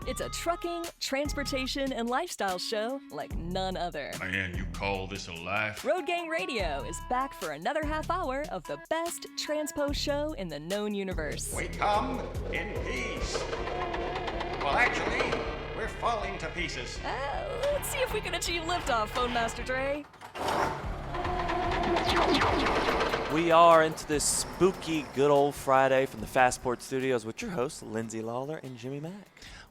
It's a trucking, transportation, and lifestyle show like none other. Man, you call this a life? Road Gang Radio is back for another half hour of the best transpo show in the known universe. We come in peace. Well, actually, we're falling to pieces. Let's see if we can achieve liftoff, Phone Master Dre. We are into this spooky good old Friday from the Fastport Studios with your hosts, Lindsay, Lawler, and Jimmy Mack.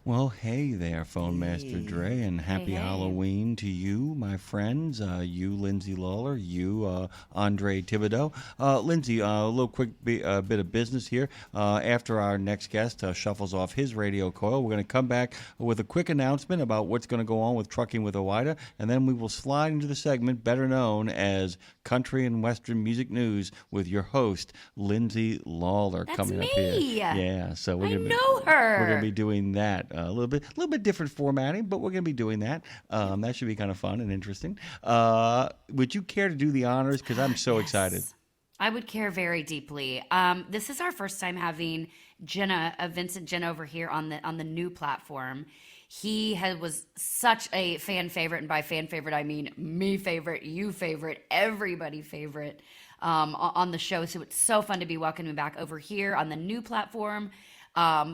Well, hey there, Phone Master Dre, and happy Halloween to you, my friends. You, Lindsay Lawler, you, Andre Thibodeau. Lindsay, a little quick bit of business here. After our next guest shuffles off his radio coil, we're going to come back with a quick announcement about what's going to go on with Trucking with Oida, and then we will slide into the segment better known as Country and Western Music News with your host, Lindsay Lawler. That's coming me. up here. Yeah, so I know her. We're going to be doing that. A little bit different formatting, but we're going to be doing that. That should be kind of fun and interesting. Would you care to do the honors? Because I'm so excited. I would care very deeply. This is our first time having Vincent Genna over here on the new platform. He was such a fan favorite, and by fan favorite I mean me favorite, you favorite, everybody favorite on the show. So it's so fun to be welcoming back over here on the new platform.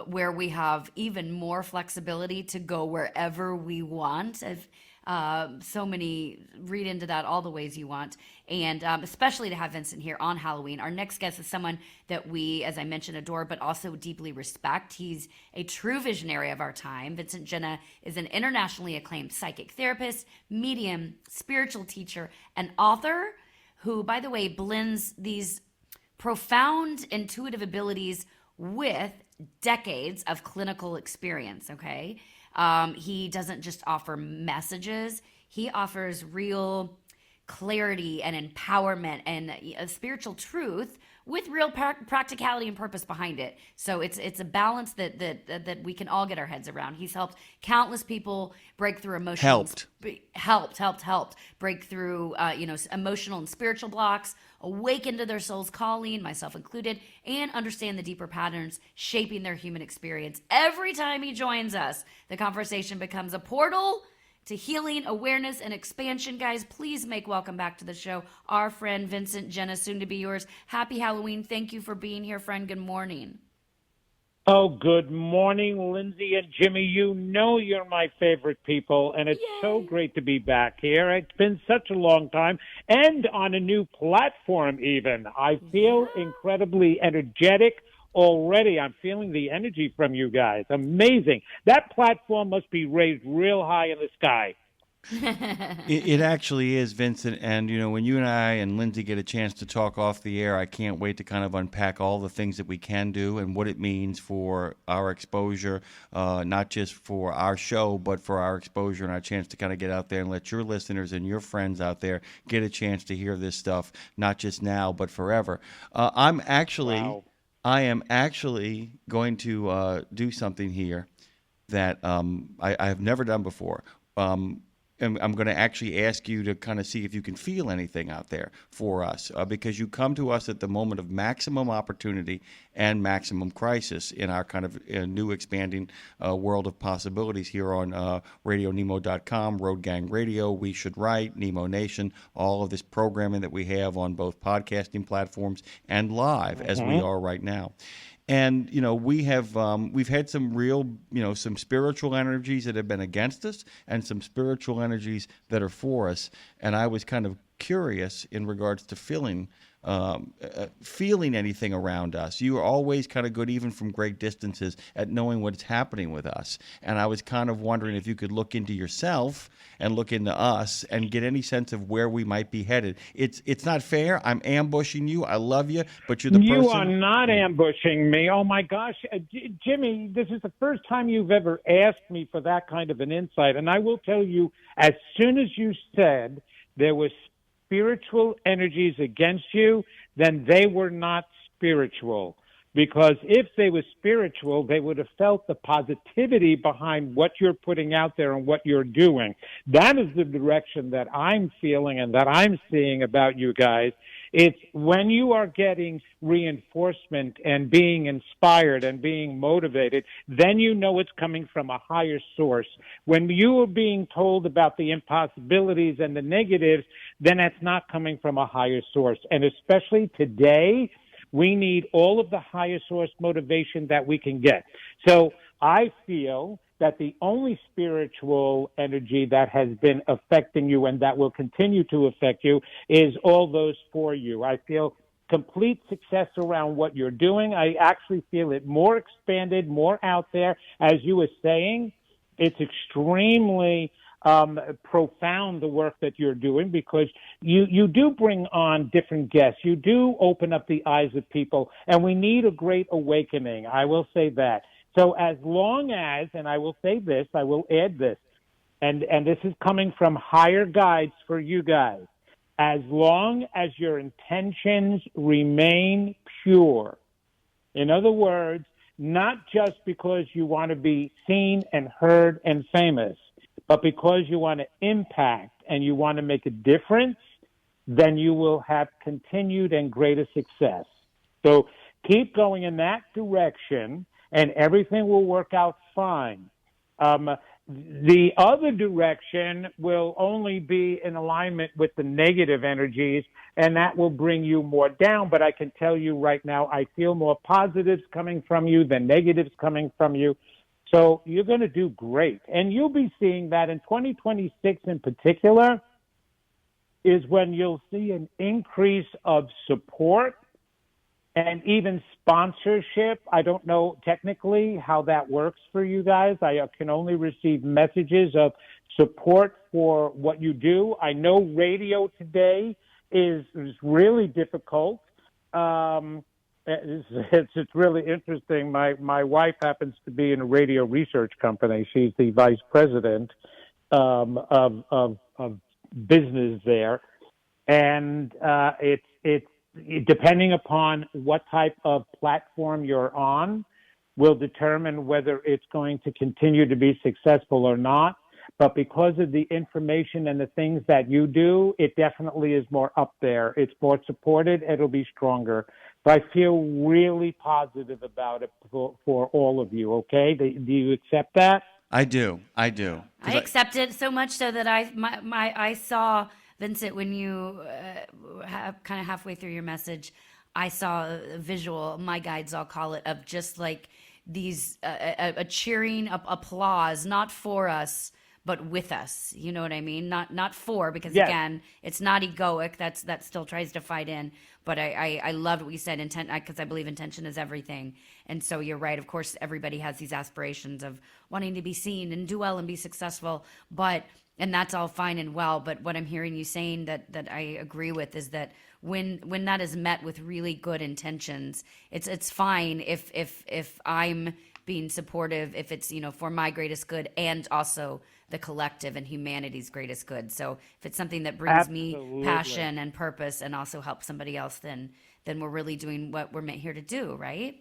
Where we have even more flexibility to go wherever we want. So many, read into that all the ways you want. And especially to have Vincent here on Halloween. Our next guest is someone that we, as I mentioned, adore, but also deeply respect. He's a true visionary of our time. Vincent Genna is an internationally acclaimed psychic therapist, medium, spiritual teacher, and author who, by the way, blends these profound intuitive abilities with decades of clinical experience, okay? He doesn't just offer messages. He offers real clarity and empowerment and a spiritual truth with real practicality and purpose behind it. So it's a balance that we can all get our heads around. He's helped countless people break through emotional... Helped break through emotional and spiritual blocks, awaken to their soul's calling, myself included, and understand the deeper patterns shaping their human experience. Every time he joins us, the conversation becomes a portal to healing, awareness, and expansion. Guys, please make welcome back to the show our friend Vincent Genna, soon to be yours. Happy Halloween. Thank you for being here, friend. Good morning. Oh, good morning, Lindsay and Jimmy. You know you're my favorite people, and it's so great to be back here. It's been such a long time, and on a new platform even. I feel incredibly energetic already. I'm feeling the energy from you guys. Amazing. That platform must be raised real high in the sky. It actually is, Vincent. And, when you and I and Lindsay get a chance to talk off the air, I can't wait to kind of unpack all the things that we can do and what it means for our exposure, not just for our show, but for our exposure and our chance to kind of get out there and let your listeners and your friends out there get a chance to hear this stuff, not just now, but forever. I am actually going to do something here that I have never done before. And I'm going to actually ask you to kind of see if you can feel anything out there for us, because you come to us at the moment of maximum opportunity and maximum crisis in our kind of new expanding world of possibilities here on RadioNemo.com, Road Gang Radio, We Should Write, Nemo Nation, all of this programming that we have on both podcasting platforms and live as we are right now. And, we've had some real, some spiritual energies that have been against us and some spiritual energies that are for us. And I was kind of curious in regards to feeling anything around us. You are always kind of good, even from great distances, at knowing what's happening with us. And I was kind of wondering if you could look into yourself and look into us and get any sense of where we might be headed. It's not fair. I'm ambushing you. I love you, but you're the person. You are not ambushing me. Oh, my gosh. Jimmy, this is the first time you've ever asked me for that kind of an insight. And I will tell you, as soon as you said there was spiritual energies against you, then they were not spiritual. Because if they were spiritual, they would have felt the positivity behind what you're putting out there and what you're doing. That is the direction that I'm feeling and that I'm seeing about you guys. It's when you are getting reinforcement and being inspired and being motivated, then you know it's coming from a higher source. When you are being told about the impossibilities and the negatives, then that's not coming from a higher source. And especially today, we need all of the higher source motivation that we can get. So I feel that the only spiritual energy that has been affecting you and that will continue to affect you is all those for you. I feel complete success around what you're doing. I actually feel it more expanded, more out there. As you were saying, it's extremely profound, the work that you're doing, because you do bring on different guests. You do open up the eyes of people, and we need a great awakening. I will say that. So as long as, and I will say this, I will add this, and this is coming from higher guides for you guys, as long as your intentions remain pure. In other words, not just because you want to be seen and heard and famous, but because you want to impact and you want to make a difference, then you will have continued and greater success. So keep going in that direction, and everything will work out fine. The other direction will only be in alignment with the negative energies, and that will bring you more down. But I can tell you right now, I feel more positives coming from you than negatives coming from you. So you're going to do great. And you'll be seeing that in 2026 in particular is when you'll see an increase of support and even sponsorship. I don't know technically how that works for you guys. I can only receive messages of support for what you do. I know radio today is really difficult. It's really interesting. My wife happens to be in a radio research company. She's the vice president of business there, and it's depending upon what type of platform you're on, will determine whether it's going to continue to be successful or not. But because of the information and the things that you do, it definitely is more up there. It's more supported. It'll be stronger. So I feel really positive about it for all of you, okay? Do you accept that? I do. I accept it so much so that I saw, Vincent, when you kind of halfway through your message, I saw a visual, my guides I'll call it, of just like these, a cheering, applause, not for us, but with us. You know what I mean? Not for, because Yes. Again, it's not egoic. That still tries to fight in. But I loved what you said, intent, because I believe intention is everything. And so you're right. Of course, everybody has these aspirations of wanting to be seen and do well and be successful. And that's all fine and well. But what I'm hearing you saying that I agree with is that when that is met with really good intentions, it's fine if I'm being supportive, if it's, for my greatest good and also the collective and humanity's greatest good. So if it's something that brings me passion and purpose and also helps somebody else, then we're really doing what we're meant here to do, right?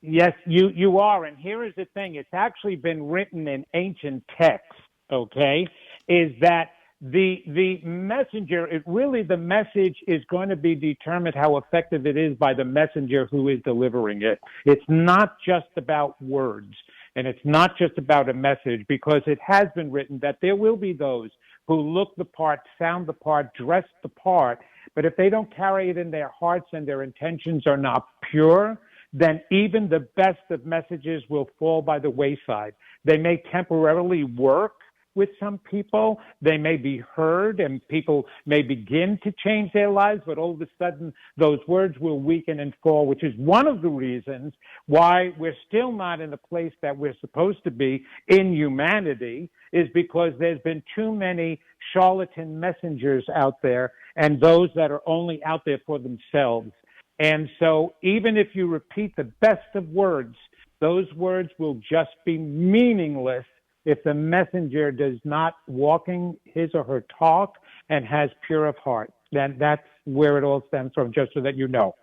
Yes, you are. And here is the thing. It's actually been written in ancient texts, okay, is that the messenger, the message is going to be determined how effective it is by the messenger who is delivering it. It's not just about words, and it's not just about a message, because it has been written that there will be those who look the part, sound the part, dress the part, but if they don't carry it in their hearts and their intentions are not pure, then even the best of messages will fall by the wayside. They may temporarily work with some people, they may be heard, and people may begin to change their lives, but all of a sudden those words will weaken and fall, which is one of the reasons why we're still not in the place that we're supposed to be in humanity, is because there's been too many charlatan messengers out there and those that are only out there for themselves. And so even if you repeat the best of words, those words will just be meaningless if the messenger does not walking his or her talk and has pure of heart. Then that's where it all stems from, just so that you know.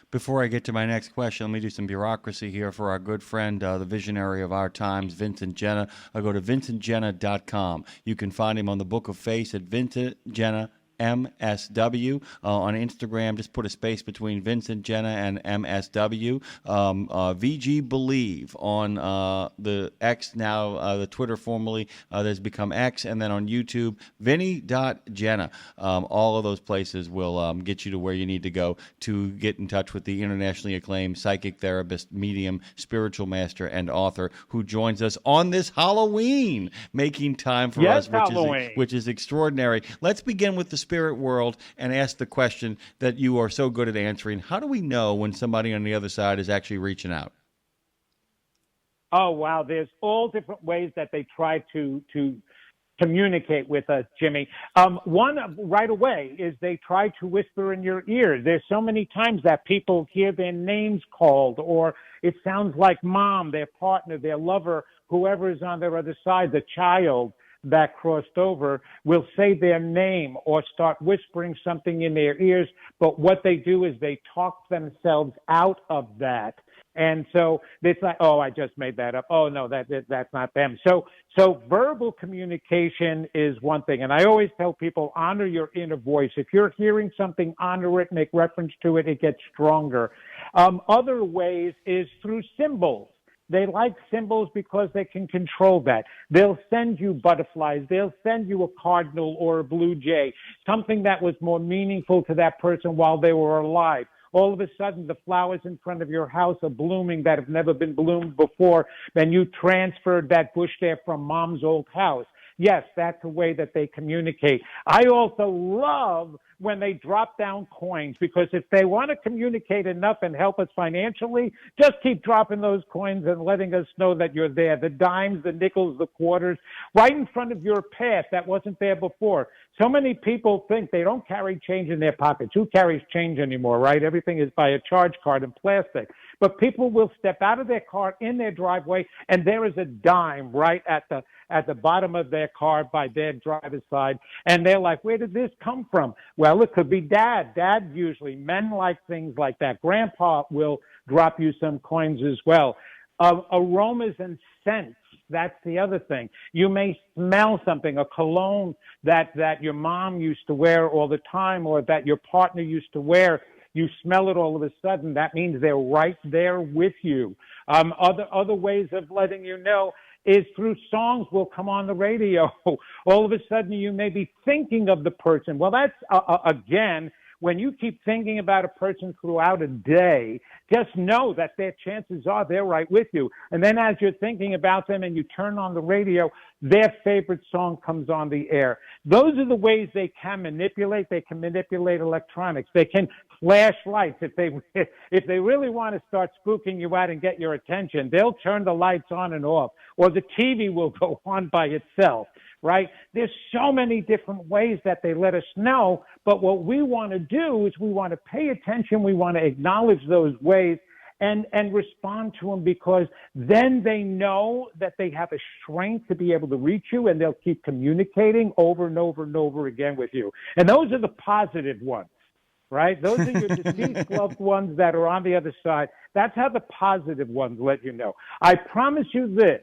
Before I get to my next question, let me do some bureaucracy here for our good friend, the visionary of our times, Vincent Genna. I'll go to vincentgenna.com. You can find him on the Book of Face at vincentgenna.com. MSW. On Instagram, just put a space between Vincent Genna and MSW. VG Believe on the X now, the Twitter formerly that's become X, and then on YouTube, Vinny.Genna. All of those places will get you to where you need to go to get in touch with the internationally acclaimed psychic therapist, medium, spiritual master, and author who joins us on this Halloween, making time for us, which is extraordinary. Let's begin with the spirit world and ask the question that you are so good at answering. How do we know when somebody on the other side is actually reaching out? Oh, wow. There's all different ways that they try to communicate with us, Jimmy. One right away is they try to whisper in your ear. There's so many times that people hear their names called, or it sounds like mom, their partner, their lover, whoever is on their other side, the child that crossed over, will say their name or start whispering something in their ears. But what they do is they talk themselves out of that. And so it's like, oh, I just made that up. Oh, no, that's not them. So verbal communication is one thing. And I always tell people, honor your inner voice. If you're hearing something, honor it, make reference to it, it gets stronger. Other ways is through symbols. They like symbols because they can control that. They'll send you butterflies. They'll send you a cardinal or a blue jay, something that was more meaningful to that person while they were alive. All of a sudden, the flowers in front of your house are blooming that have never been bloomed before, and you transferred that bush there from mom's old house. Yes, that's a way that they communicate. I also love when they drop down coins, because if they want to communicate enough and help us financially, just keep dropping those coins and letting us know that you're there. The dimes, the nickels, the quarters, right in front of your path that wasn't there before. So many people think they don't carry change in their pockets. Who carries change anymore, right? Everything is by a charge card in plastic. But people will step out of their car in their driveway, and there is a dime right at the bottom of their car by their driver's side. And they're like, where did this come from? Well, it could be dad. Dad usually, men like things like that. Grandpa will drop you some coins as well. Aromas and scents. That's the other thing. You may smell something, a cologne that your mom used to wear all the time, or that your partner used to wear. You smell it all of a sudden. That means they're right there with you. Other ways of letting you know is through songs will come on the radio. All of a sudden, you may be thinking of the person. Well, that's, again, when you keep thinking about a person throughout a day, just know that their chances are they're right with you. And then as you're thinking about them and you turn on the radio, their favorite song comes on the air. Those are the ways they can manipulate. They can manipulate electronics. They can flash lights. If they really want to start spooking you out and get your attention, they'll turn the lights on and off, or the TV will go on by itself, right? There's so many different ways that they let us know, but what we want to do is we want to pay attention. We want to acknowledge those ways and respond to them, because then they know that they have a strength to be able to reach you, and they'll keep communicating over and over and over again with you. And those are the positive ones, right? Those are your deceased loved ones that are on the other side. That's how the positive ones let you know. I promise you this.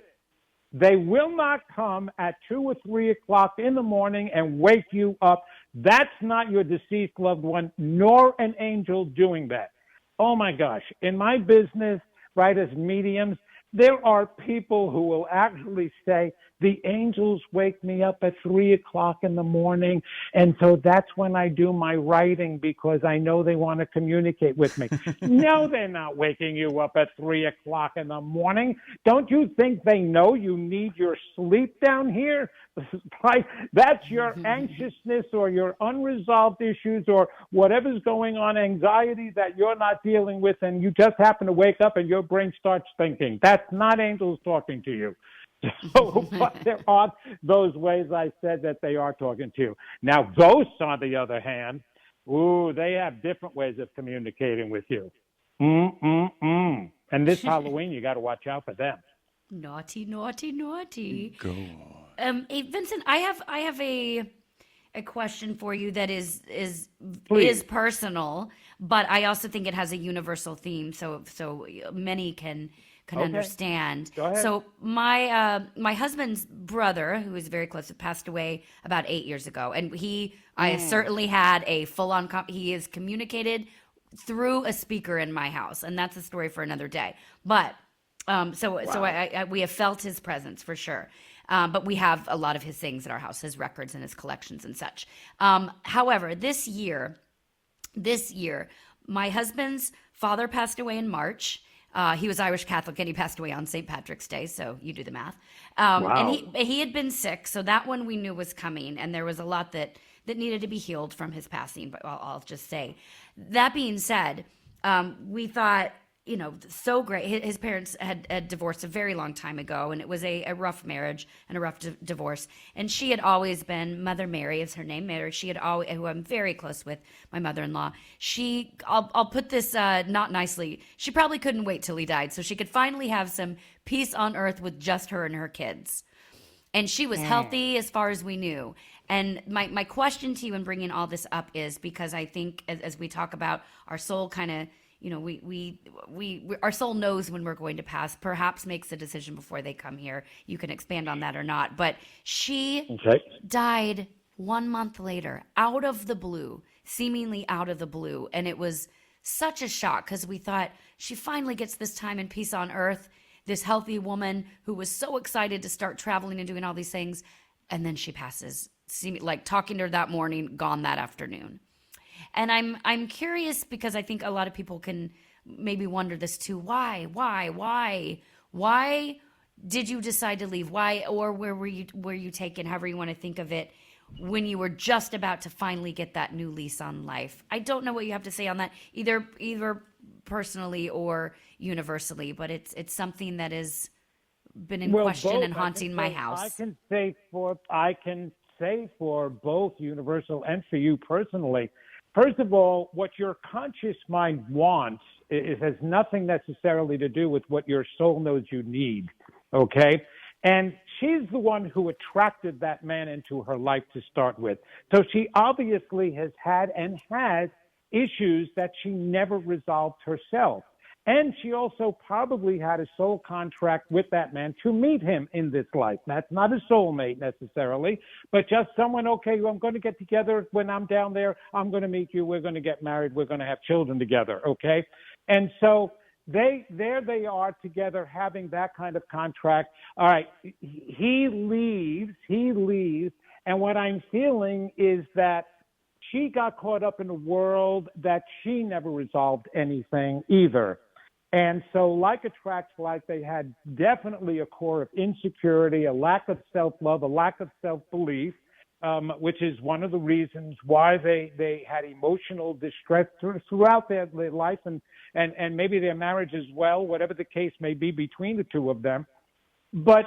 They will not come at 2 or 3 o'clock in the morning and wake you up. That's not your deceased loved one, nor an angel doing that. Oh, my gosh. In my business, right, as mediums, there are people who will actually say, the angels wake me up at 3 o'clock in the morning, and so that's when I do my writing, because I know they want to communicate with me. No, they're not waking you up at 3 o'clock in the morning. Don't you think they know you need your sleep down here? Like, that's your anxiousness or your unresolved issues or whatever's going on, anxiety that you're not dealing with, and you just happen to wake up and your brain starts thinking. That's not angels talking to you. So, but there are those ways I said that they are talking to you. Now, ghosts, on the other hand, they have different ways of communicating with you. And this Halloween, you got to watch out for them. Naughty, naughty, naughty. Go on. Hey, Vincent, I have a question for you that is personal, but I also think it has a universal theme, so many can can Okay. understand. Go ahead. So my husband's brother, who is very close, passed away about 8 years ago, and I certainly had a full-on. He is communicated through a speaker in my house, and that's a story for another day. But so we have felt his presence for sure. But we have a lot of his things at our house, his records and his collections and such. However, this year, my husband's father passed away in March. He was Irish Catholic, and he passed away on St. Patrick's Day, so you do the math. And he had been sick, so that one we knew was coming, and there was a lot that needed to be healed from his passing, but I'll just say. That being said, we thought, so great. His parents had divorced a very long time ago, and it was a rough marriage and a rough divorce. And she had always been, Mother Mary is her name, Mary. She had always, who I'm very close with, my mother-in-law. I'll put this not nicely. She probably couldn't wait till he died, so she could finally have some peace on earth with just her and her kids. And she was healthy as far as we knew. And my question to you in bringing all this up is because I think as we talk about our soul kind of, our soul knows when we're going to pass, perhaps makes a decision before they come here. You can expand on that or not. But she died 1 month later, out of the blue, seemingly out of the blue. And it was such a shock because we thought she finally gets this time and peace on earth, this healthy woman who was so excited to start traveling and doing all these things. And then she passes, like talking to her that morning, gone that afternoon. And I'm curious because I think a lot of people can maybe wonder this too. Why did you decide to leave? Why, or where were you taken, however you want to think of it, when you were just about to finally get that new lease on life? I don't know what you have to say on that, either personally or universally, but it's something that has been in question both. and haunting my house. I can say for both universal and for you personally. First of all, what your conscious mind wants has nothing necessarily to do with what your soul knows you need, okay? And she's the one who attracted that man into her life to start with. So she obviously has had and has issues that she never resolved herself. And she also probably had a soul contract with that man to meet him in this life. That's not a soulmate necessarily, but just someone, okay, I'm going to get together when I'm down there. I'm going to meet you. We're going to get married. We're going to have children together, okay? And so they are together having that kind of contract. All right, he leaves, and what I'm feeling is that she got caught up in a world that she never resolved anything either. And so like attracts like, they had definitely a core of insecurity, a lack of self-love, a lack of self-belief, which is one of the reasons why they had emotional distress throughout their life and maybe their marriage as well, whatever the case may be between the two of them. But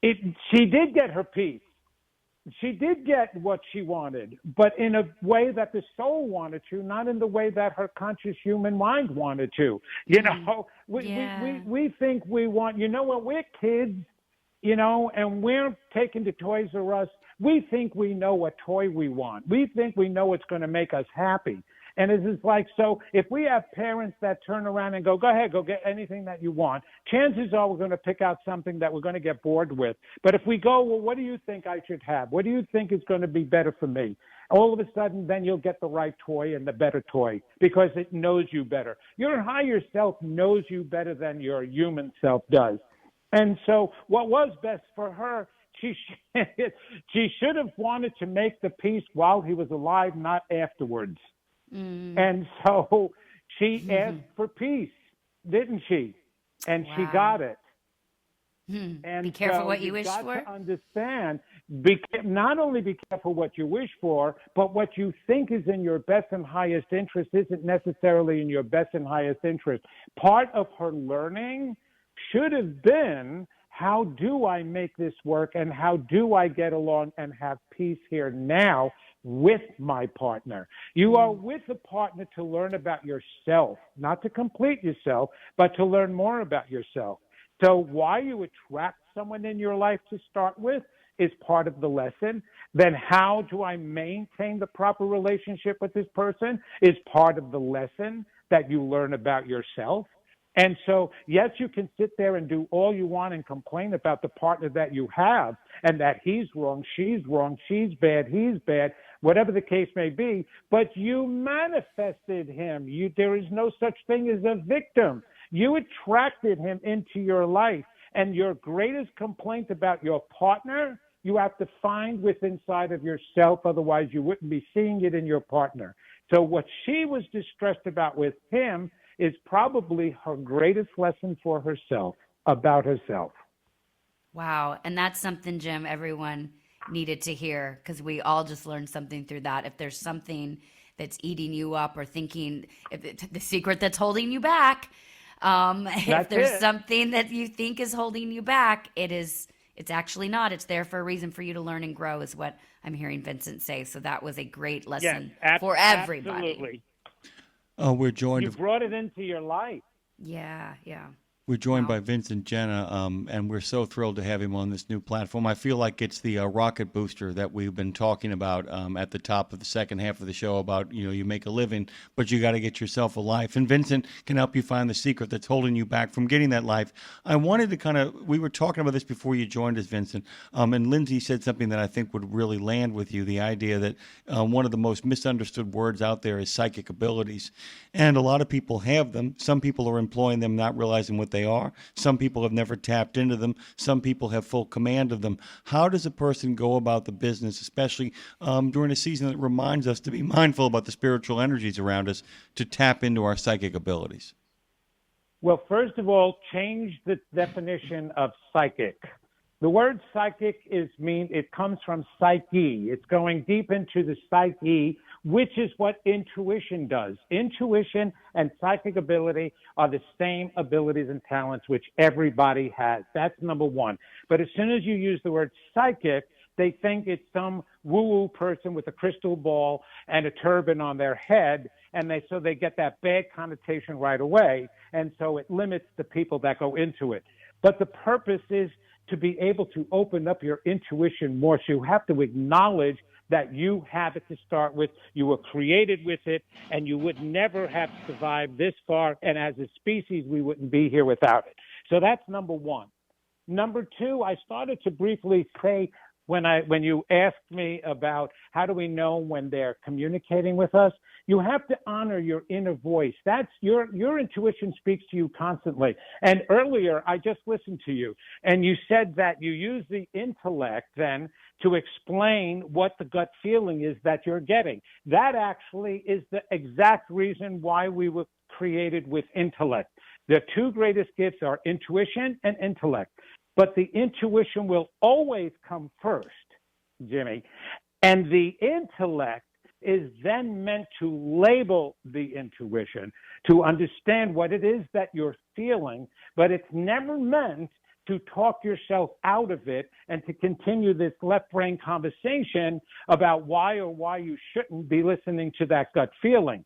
she did get her peace. She did get what she wanted, but in a way that the soul wanted to, not in the way that her conscious human mind wanted to. We think we want, when we're kids, and we're taken to Toys R Us, we think we know what toy we want. We think we know what's going to make us happy. And it's like, so if we have parents that turn around and go ahead, go get anything that you want, chances are we're going to pick out something that we're going to get bored with. But if we go, well, what do you think I should have? What do you think is going to be better for me? All of a sudden, then you'll get the right toy and the better toy because it knows you better. Your higher self knows you better than your human self does. And so what was best for her, she should have wanted to make the peace while he was alive, not afterwards. And so she asked for peace, didn't she? And she got it. And be careful so what you wish got for. To understand, not only be careful what you wish for, but what you think is in your best and highest interest isn't necessarily in your best and highest interest. Part of her learning should have been, how do I make this work and how do I get along and have peace here now with my partner? You are with a partner to learn about yourself, not to complete yourself, but to learn more about yourself. So why you attract someone in your life to start with is part of the lesson. Then how do I maintain the proper relationship with this person is part of the lesson that you learn about yourself. And so, yes, you can sit there and do all you want and complain about the partner that you have and that he's wrong, she's bad, he's bad, whatever the case may be, but you manifested him. There is no such thing as a victim. You attracted him into your life, and your greatest complaint about your partner, you have to find within inside of yourself, otherwise you wouldn't be seeing it in your partner. So what she was distressed about with him is probably her greatest lesson for herself, about herself. Wow. And that's something, Jim, everyone needed to hear, because we all just learned something through that. If there's something that's eating you up or thinking, the secret that's holding you back, if there's something that you think is holding you back, it's actually not. It's there for a reason, for you to learn and grow, is what I'm hearing Vincent say. So that was a great lesson for everybody. Absolutely. We're joined. You brought it into your life. Yeah, yeah. We're joined by Vincent Genna, and we're so thrilled to have him on this new platform. I feel like it's the rocket booster that we've been talking about at the top of the second half of the show about, you make a living, but you got to get yourself a life. And Vincent can help you find the secret that's holding you back from getting that life. I wanted to we were talking about this before you joined us, Vincent, and Lindsay said something that I think would really land with you, the idea that one of the most misunderstood words out there is psychic abilities. And a lot of people have them. Some people are employing them, not realizing what they are. Some people have never tapped into them. Some people have full command of them. How does a person go about the business, especially during a season that reminds us to be mindful about the spiritual energies around us, to tap into our psychic abilities? Well, first of all, change the definition of psychic. The word psychic it comes from psyche. It's going deep into the psyche, which is what intuition does. Intuition and psychic ability are the same abilities and talents which everybody has. That's number one. But as soon as you use the word psychic, they think it's some woo-woo person with a crystal ball and a turban on their head, and so they get that bad connotation right away, and so it limits the people that go into it. But the purpose is to be able to open up your intuition more. So you have to acknowledge that you have it to start with. You were created with it, and you would never have survived this far. And as a species, we wouldn't be here without it. So that's number one. Number two, I started to briefly say when you asked me about how do we know when they're communicating with us, you have to honor your inner voice. That's your intuition speaks to you constantly. And earlier, I just listened to you, and you said that you use the intellect then to explain what the gut feeling is that you're getting. That actually is the exact reason why we were created with intellect. The two greatest gifts are intuition and intellect. But the intuition will always come first, Jimmy. And the intellect is then meant to label the intuition, to understand what it is that you're feeling, but it's never meant to talk yourself out of it and to continue this left brain conversation about why you shouldn't be listening to that gut feeling.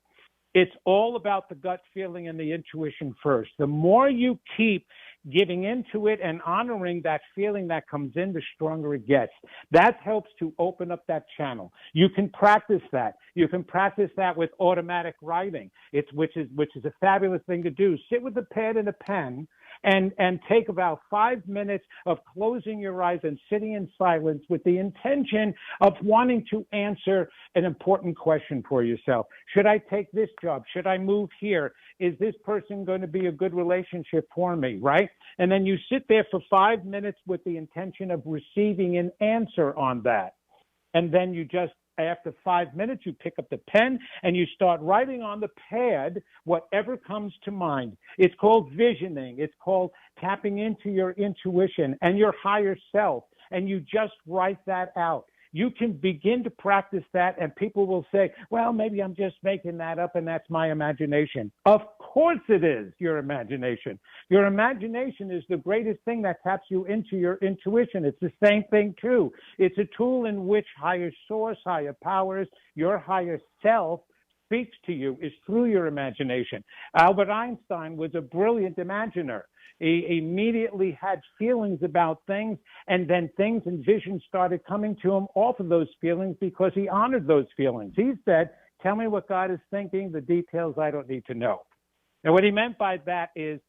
It's all about the gut feeling and the intuition first. The more you keep giving into it and honoring that feeling that comes in, the stronger it gets. That helps to open up that channel. You can practice that. You can practice that with automatic writing, which is a fabulous thing to do. Sit with a pad and a pen and take about 5 minutes of closing your eyes and sitting in silence with the intention of wanting to answer an important question for yourself. Should I take this job? Should I move here? Is this person going to be a good relationship for me, right? And then you sit there for 5 minutes with the intention of receiving an answer on that. And then you just, after 5 minutes, you pick up the pen and you start writing on the pad whatever comes to mind. It's called visioning. It's called tapping into your intuition and your higher self. And you just write that out. You can begin to practice that, and people will say, well, maybe I'm just making that up and that's my imagination. Of course it is your imagination. Your imagination is the greatest thing that taps you into your intuition. It's the same thing, too. It's a tool in which higher source, higher powers, your higher self speaks to you is through your imagination. Albert Einstein was a brilliant imaginer. He immediately had feelings about things, and then things and visions started coming to him off of those feelings because he honored those feelings. He said, tell me what God is thinking, the details I don't need to know. And what he meant by that is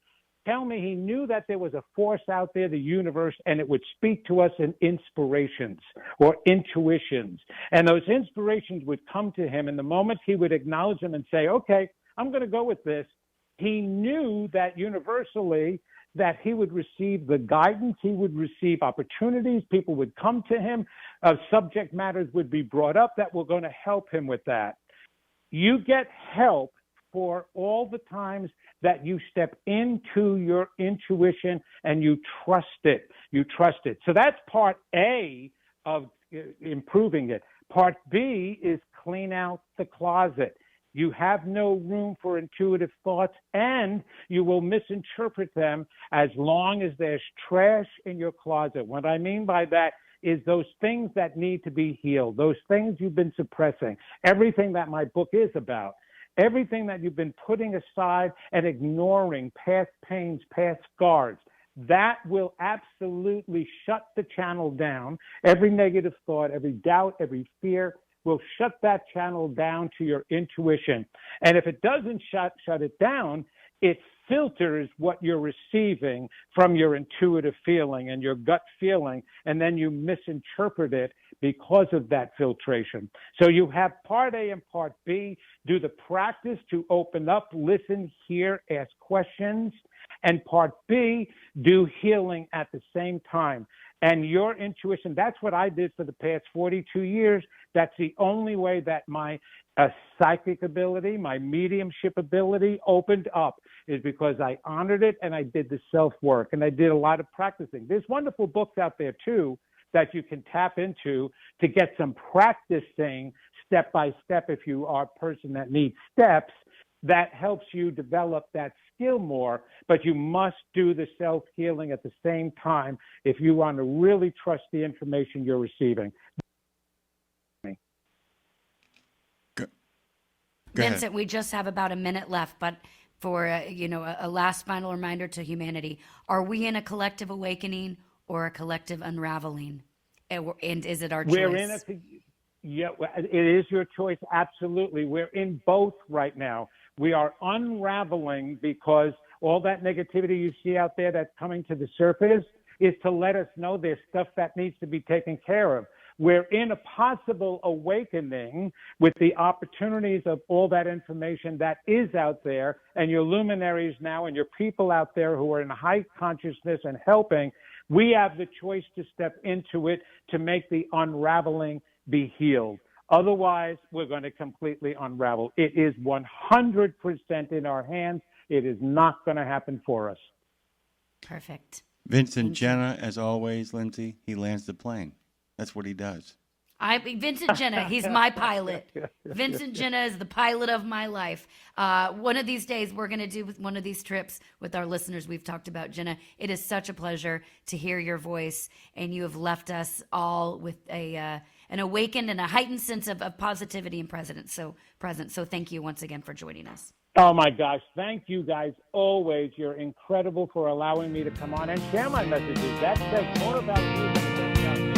tell me he knew that there was a force out there, the universe, and it would speak to us in inspirations or intuitions. And those inspirations would come to him, and the moment he would acknowledge them and say, okay, I'm going to go with this, he knew that universally that he would receive the guidance, he would receive opportunities, people would come to him, subject matters would be brought up that were going to help him with that. You get help for all the times that you step into your intuition and you trust it. You trust it. So that's part A of improving it. Part B is clean out the closet. You have no room for intuitive thoughts, and you will misinterpret them as long as there's trash in your closet. What I mean by that is those things that need to be healed, those things you've been suppressing, everything that my book is about, everything that you've been putting aside and ignoring, past pains, past scars. That will absolutely shut the channel down. Every negative thought, every doubt, every fear, will shut that channel down to your intuition. And if it doesn't shut it down, it filters what you're receiving from your intuitive feeling and your gut feeling, and then you misinterpret it because of that filtration. So you have part A and part B. Do the practice to open up, listen, hear, ask questions. And part B, do healing at the same time. And your intuition, that's what I did for the past 42 years. That's the only way that my psychic ability, my mediumship ability opened up, is because I honored it and I did the self-work and I did a lot of practicing. There's wonderful books out there, too, that you can tap into to get some practicing step by step if you are a person that needs steps. That helps you develop that skill more, but you must do the self-healing at the same time if you want to really trust the information you're receiving. Go Vincent, ahead. we just have about a minute left, but for a last final reminder to humanity, are we in a collective awakening or a collective unraveling? And is it our choice? We're in yeah, it is your choice. Absolutely. We're in both right now. We are unraveling because all that negativity you see out there that's coming to the surface is to let us know there's stuff that needs to be taken care of. We're in a possible awakening with the opportunities of all that information that is out there, and your luminaries now and your people out there who are in high consciousness and helping. We have the choice to step into it to make the unraveling be healed. Otherwise, we're going to completely unravel. It is 100% in our hands. It is not going to happen for us. Perfect. Vincent Genna, as always, Lindsay, he lands the plane. That's what he does. Vincent Genna, he's my pilot. Vincent Genna is the pilot of my life. One of these days, we're going to do one of these trips with our listeners. We've talked about Genna. It is such a pleasure to hear your voice, and you have left us all with an awakened and a heightened sense of positivity and presence. So thank you once again for joining us. Oh, my gosh. Thank you, guys. Always. You're incredible for allowing me to come on and share my messages. That says more about you than it does about me.